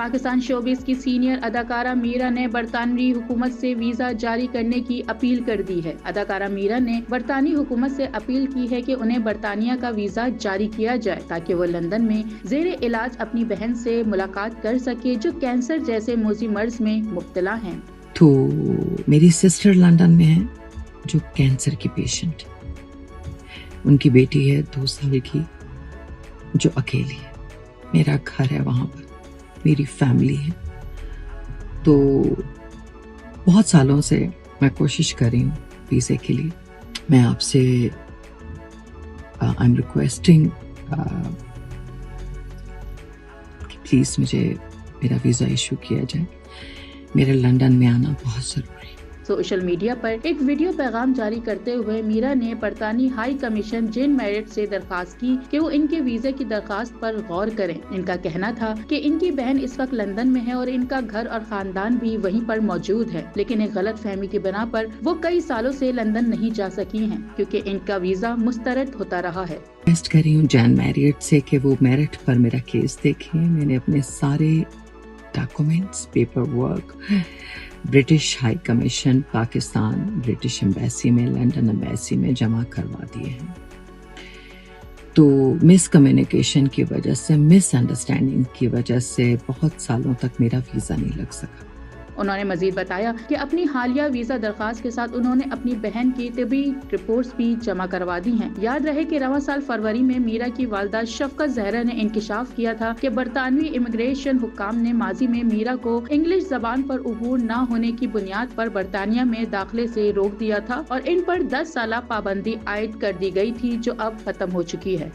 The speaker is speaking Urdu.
پاکستان شوبز کی سینئر اداکارہ میرا نے برطانوی حکومت سے ویزا جاری کرنے کی اپیل کر دی ہے۔ اداکارہ میرا نے برطانوی حکومت سے اپیل کی ہے کہ انہیں برطانیہ کا ویزا جاری کیا جائے تاکہ وہ لندن میں زیر علاج اپنی بہن سے ملاقات کر سکے جو کینسر جیسے موذی مرض میں مبتلا ہیں۔ تو میری سسٹر لندن میں ہے جو کینسر کی پیشنٹ، ان کی بیٹی ہے 2 سال کی جو اکیلی ہے، میرا گھر ہے وہاں پر، میری فیملی ہے۔ تو بہت سالوں سے میں کوشش کر رہی ہوں ویزے کے لیے۔ میں آپ سے آئی ایم ریکویسٹنگ کہ پلیز مجھے میرا ویزا ایشو کیا جائے، میرے لندن میں آنا بہت ضروری ہے۔ سوشل میڈیا پر ایک ویڈیو پیغام جاری کرتے ہوئے میرا نے برطانوی ہائی کمیشن جین میرٹ سے درخواست کی کہ وہ ان کے ویزے کی درخواست پر غور کریں۔ ان کا کہنا تھا کہ ان کی بہن اس وقت لندن میں ہے اور ان کا گھر اور خاندان بھی وہیں پر موجود ہے، لیکن ایک غلط فہمی کی بنا پر وہ کئی سالوں سے لندن نہیں جا سکی ہیں کیونکہ ان کا ویزا مسترد ہوتا رہا ہے۔ ریکویسٹ کر رہی ہوں جین میرٹ سے کہ وہ میرٹ پر میرا کیس دیکھیں۔ میں نے اپنے سارے documents, paper work British high commission Pakistan, British embassy میں، لنڈن ایمبیسی میں جمع کروا دیے ہیں۔ تو مس کمیونیکیشن کی وجہ سے، مس انڈرسٹینڈنگ کی وجہ سے بہت سالوں تک میرا ویزا نہیں لگ سکا۔ انہوں نے مزید بتایا کہ اپنی حالیہ ویزا درخواست کے ساتھ انہوں نے اپنی بہن کی طبی رپورٹس بھی جمع کروا دی ہیں۔ یاد رہے کہ رواں سال فروری میں میرا کی والدہ شفقت زہرا نے انکشاف کیا تھا کہ برطانوی امیگریشن حکام نے ماضی میں میرا کو انگلش زبان پر عبور نہ ہونے کی بنیاد پر برطانیہ میں داخلے سے روک دیا تھا اور ان پر 10 سالہ پابندی عائد کر دی گئی تھی جو اب ختم ہو چکی ہے۔